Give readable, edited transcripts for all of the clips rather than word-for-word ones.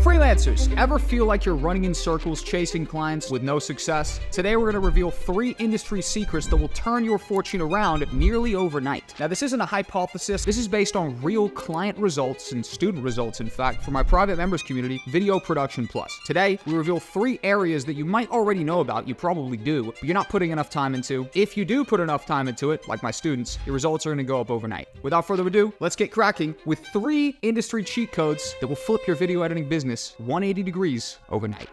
Freelancers, ever feel like you're running in circles chasing clients with no success? Today we're going to reveal 3 industry secrets that will turn your fortune around nearly overnight. Now this isn't a hypothesis, this is based on real client results and student results, in fact, for my private members community, Video Production Plus. Today we reveal 3 areas that you might already know about, you probably do, but you're not putting enough time into. If you do put enough time into it, like my students, your results are going to go up overnight. Without further ado, let's get cracking with 3 industry cheat codes that will flip your video editing business 180 degrees overnight.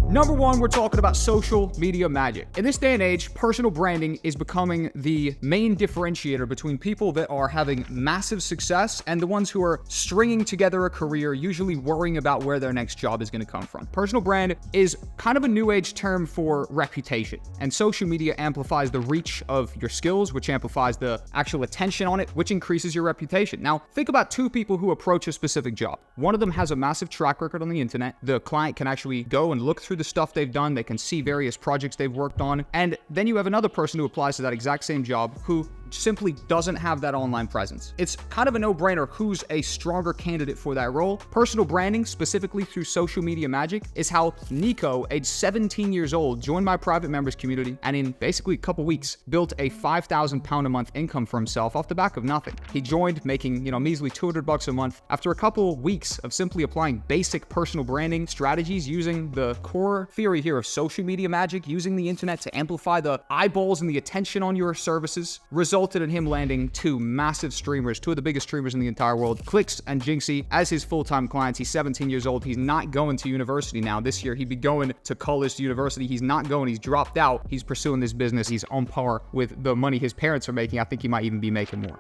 Number 1, we're talking about social media magic. In this day and age, personal branding is becoming the main differentiator between people that are having massive success and the ones who are stringing together a career, usually worrying about where their next job is going to come from. Personal brand is kind of a new age term for reputation, and social media amplifies the reach of your skills, which amplifies the actual attention on it, which increases your reputation. Now, think about 2 people who approach a specific job. One of them has a massive track record on the internet. The client can actually go and look through the stuff they've done, they can see various projects they've worked on, and then you have another person who applies to that exact same job who simply doesn't have that online presence. It's kind of a no-brainer who's a stronger candidate for that role. Personal branding, specifically through social media magic, is how Nico, age 17 years old, joined my private members community and in basically a couple weeks built a £5,000 a month income for himself off the back of nothing. He joined making, measly $200 a month after a couple weeks of simply applying basic personal branding strategies using the core theory here of social media magic, using the internet to amplify the eyeballs and the attention on your services, resulted in him landing 2 massive streamers, 2 of the biggest streamers in the entire world, Clicks and Jinxie, as his full-time clients. He's 17 years old. He's not going to university now. This year, he'd be going to college, to university. He's not going. He's dropped out. He's pursuing this business. He's on par with the money his parents are making. I think he might even be making more.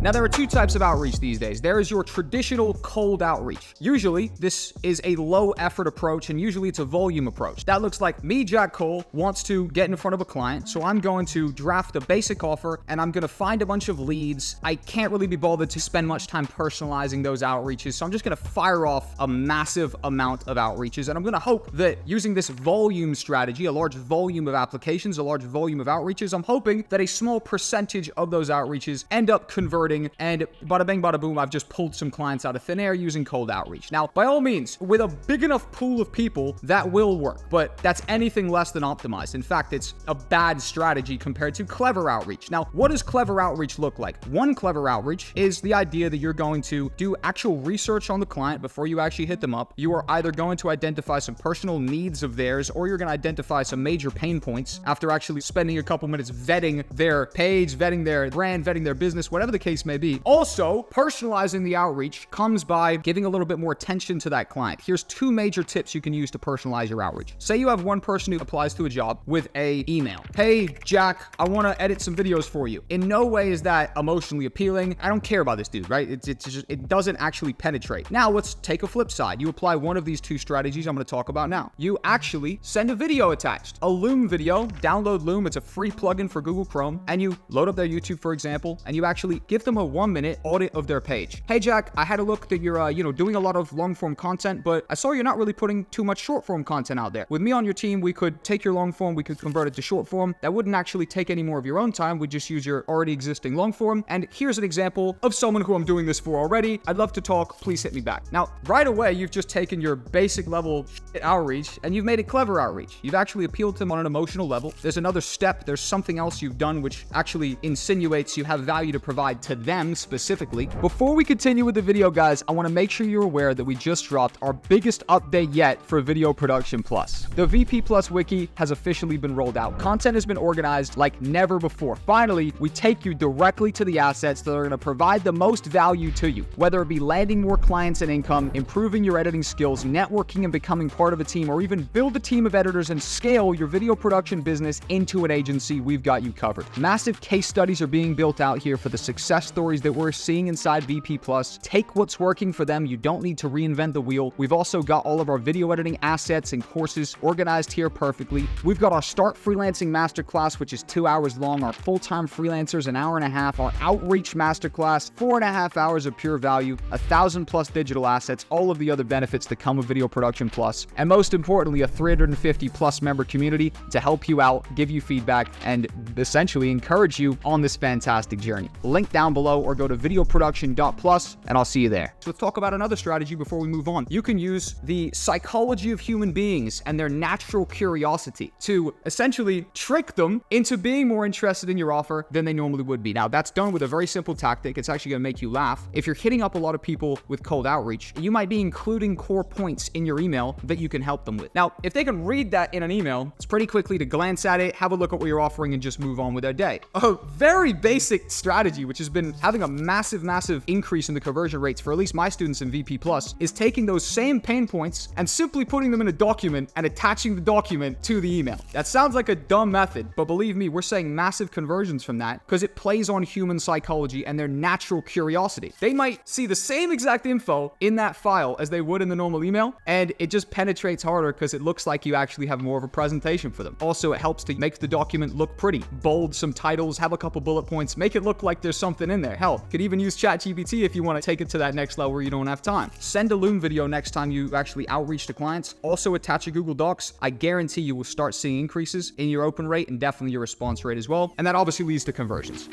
Now, there are 2 types of outreach these days. There is your traditional cold outreach. Usually, this is a low effort approach, and usually it's a volume approach. That looks like me, Jack Cole, wants to get in front of a client, so I'm going to draft a basic offer, and I'm going to find a bunch of leads. I can't really be bothered to spend much time personalizing those outreaches, so I'm just going to fire off a massive amount of outreaches, and I'm going to hope that using this volume strategy, a large volume of applications, a large volume of outreaches, I'm hoping that a small percentage of those outreaches end up converting, and bada bing, bada boom, I've just pulled some clients out of thin air using cold outreach. Now, by all means, with a big enough pool of people, that will work, but that's anything less than optimized. In fact, it's a bad strategy compared to clever outreach. Now, what does clever outreach look like? One clever outreach is the idea that you're going to do actual research on the client before you actually hit them up. You are either going to identify some personal needs of theirs, or you're going to identify some major pain points after actually spending a couple minutes vetting their page, vetting their brand, vetting their business, whatever the case may be. Also, personalizing the outreach comes by giving a little bit more attention to that client. Here's 2 major tips you can use to personalize your outreach. Say you have one person who applies to a job with a email. Hey, Jack, I want to edit some videos for you. In no way is that emotionally appealing. I don't care about this dude, right? It doesn't actually penetrate. Now, let's take a flip side. You apply one of these 2 strategies I'm going to talk about now. You actually send a video attached. A Loom video. Download Loom. It's a free plugin for Google Chrome. And you load up their YouTube, for example, and you actually give them a 1-minute audit of their page. Hey, Jack, I had a look that you're, doing a lot of long-form content, but I saw you're not really putting too much short-form content out there. With me on your team, we could take your long-form, we could convert it to short-form. That wouldn't actually take any more of your own time. We'd just use your already existing long-form. And here's an example of someone who I'm doing this for already. I'd love to talk. Please hit me back. Now, right away, you've just taken your basic level outreach and you've made it clever outreach. You've actually appealed to them on an emotional level. There's another step. There's something else you've done which actually insinuates you have value to provide to them specifically. Before we continue with the video, guys, I want to make sure you're aware that we just dropped our biggest update yet for Video Production Plus. The VP Plus Wiki has officially been rolled out. Content has been organized like never before. Finally, we take you directly to the assets that are going to provide the most value to you, whether it be landing more clients and income, improving your editing skills, networking and becoming part of a team, or even build a team of editors and scale your video production business into an agency. We've got you covered. Massive case studies are being built out here for the success stories that we're seeing inside VP Plus. Take what's working for them. You don't need to reinvent the wheel. We've also got all of our video editing assets and courses organized here perfectly. We've got our Start Freelancing Masterclass, which is 2 hours long, our full-time freelancers, an hour and a half, our Outreach Masterclass, 4.5 hours of pure value, 1,000+ digital assets, all of the other benefits that come with Video Production Plus, and most importantly, a 350+ member community to help you out, give you feedback, and essentially encourage you on this fantastic journey. Link down below or go to videoproduction.plus, and I'll see you there. So let's talk about another strategy before we move on. You can use the psychology of human beings and their natural curiosity to essentially trick them into being more interested in your offer than they normally would be. Now, that's done with a very simple tactic. It's actually going to make you laugh. If you're hitting up a lot of people with cold outreach, you might be including core points in your email that you can help them with. Now, if they can read that in an email, it's pretty quickly to glance at it, have a look at what you're offering, and just move on with their day. A very basic strategy, which has been having a massive increase in the conversion rates for at least my students in VP Plus, is taking those same pain points and simply putting them in a document and attaching the document to the email. That sounds like a dumb method, but believe me, we're saying massive conversions from that because it plays on human psychology and their natural curiosity. They might see the same exact info in that file as they would in the normal email, and it just penetrates harder because it looks like you actually have more of a presentation for them. Also, it helps to make the document look pretty. Bold some titles, have a couple bullet points, make it look like there's something in there. Hell, could even use ChatGPT if you want to take it to that next level where you don't have time. Send a Loom video next time you actually outreach to clients. Also attach a Google Docs. I guarantee you will start seeing increases in your open rate and definitely your response rate as well. And that obviously leads to conversions.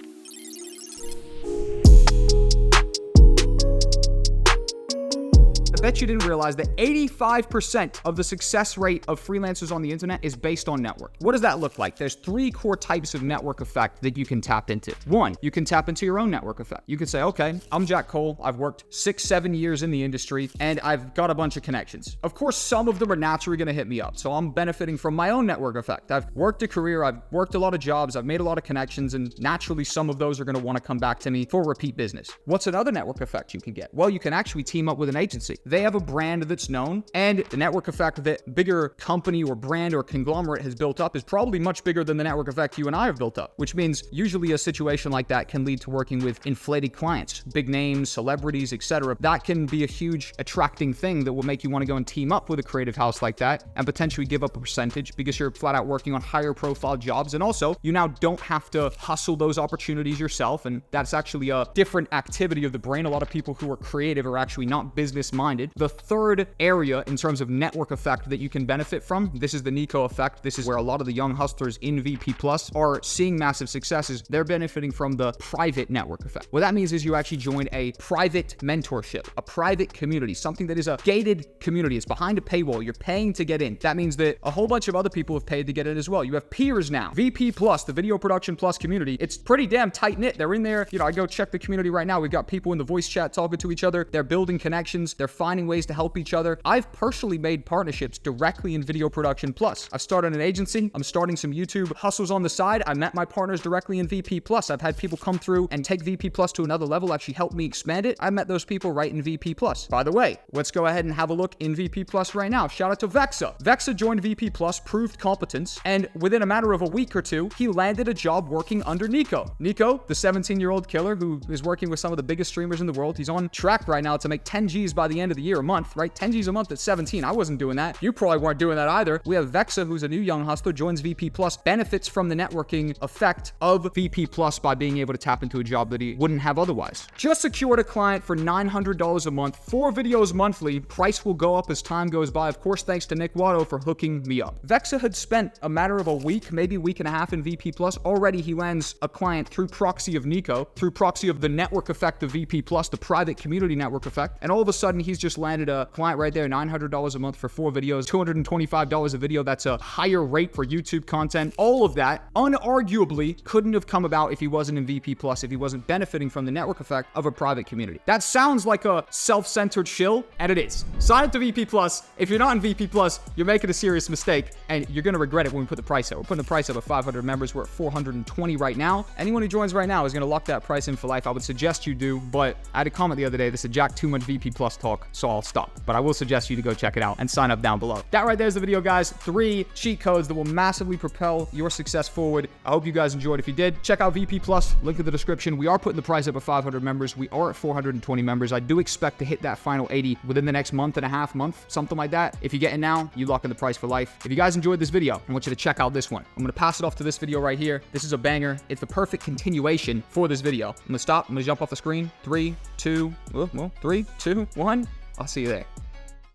I bet you didn't realize that 85% of the success rate of freelancers on the internet is based on network. What does that look like? There's 3 core types of network effect that you can tap into. 1, you can tap into your own network effect. You can say, okay, I'm Jack Cole. I've worked 6-7 years in the industry and I've got a bunch of connections. Of course, some of them are naturally going to hit me up. So I'm benefiting from my own network effect. I've worked a career. I've worked a lot of jobs. I've made a lot of connections, and naturally some of those are going to want to come back to me for repeat business. What's another network effect you can get? Well, you can actually team up with an agency. They have a brand that's known, and the network effect that bigger company or brand or conglomerate has built up is probably much bigger than the network effect you and I have built up, which means usually a situation like that can lead to working with inflated clients, big names, celebrities, etc. That can be a huge attracting thing that will make you want to go and team up with a creative house like that and potentially give up a percentage because you're flat out working on higher profile jobs. And also, you now don't have to hustle those opportunities yourself, and that's actually a different activity of the brain. A lot of people who are creative are actually not business minded. The third area in terms of network effect that you can benefit from, this is the Nico effect. This is where a lot of the young hustlers in VP Plus are seeing massive successes. They're benefiting from the private network effect. What that means is you actually join a private mentorship, a private community, something that is a gated community. It's behind a paywall. You're paying to get in. That means that a whole bunch of other people have paid to get in as well. You have peers now. VP Plus, the Video Production Plus community, it's pretty damn tight knit. They're in there. I go check the community right now. We've got people in the voice chat talking to each other. They're building connections. They're finding ways to help each other. I've personally made partnerships directly in Video Production Plus. I've started an agency. I'm starting some YouTube hustles on the side. I met my partners directly in VP Plus. I've had people come through and take VP Plus to another level, actually help me expand it. I met those people right in VP Plus. By the way, let's go ahead and have a look in VP Plus right now. Shout out to Vexa. Vexa joined VP Plus, proved competence, and within a matter of a week or two, he landed a job working under Nico. Nico, the 17-year-old killer who is working with some of the biggest streamers in the world. He's on track right now to make 10 G's by the end of the year, a month, right? 10 G's a month at 17. I wasn't doing that. You probably weren't doing that either. We have Vexa, who's a new young hustler, joins VP Plus, benefits from the networking effect of VP Plus by being able to tap into a job that he wouldn't have otherwise. Just secured a client for $900 a month, 4 videos monthly. Price will go up as time goes by. Of course, thanks to Nick Watto for hooking me up. Vexa had spent a matter of a week, maybe a week and a half in VP Plus. Already he lands a client through proxy of Nico, through proxy of the network effect of VP Plus, the private community network effect. And all of a sudden, he's just landed a client right there, $900 a month for 4 videos, $225 a video. That's a higher rate for YouTube content. All of that unarguably couldn't have come about if he wasn't in VP Plus, if he wasn't benefiting from the network effect of a private community. That sounds like a self-centered shill, and it is. Sign up to VP Plus. If you're not in VP Plus, you're making a serious mistake, and you're going to regret it when we put the price up. We're putting the price up at 500 members. We're at 420 right now. Anyone who joins right now is going to lock that price in for life. I would suggest you do, but I had a comment the other day that said, Jack, too much VP Plus talk. so I'll stop. But I will suggest you to go check it out and sign up down below. That right there is the video, guys. 3 cheat codes that will massively propel your success forward. I hope you guys enjoyed. If you did, check out VP Plus, link in the description. We are putting the price up at 500 members. We are at 420 members. I do expect to hit that final 80 within the next month and a half, something like that. If you get in now, you lock in the price for life. If you guys enjoyed this video, I want you to check out this one. I'm going to pass it off to this video right here. This is a banger. It's the perfect continuation for this video. I'm going to stop. I'm going to jump off the screen. 3, 2, 1. I'll see you there.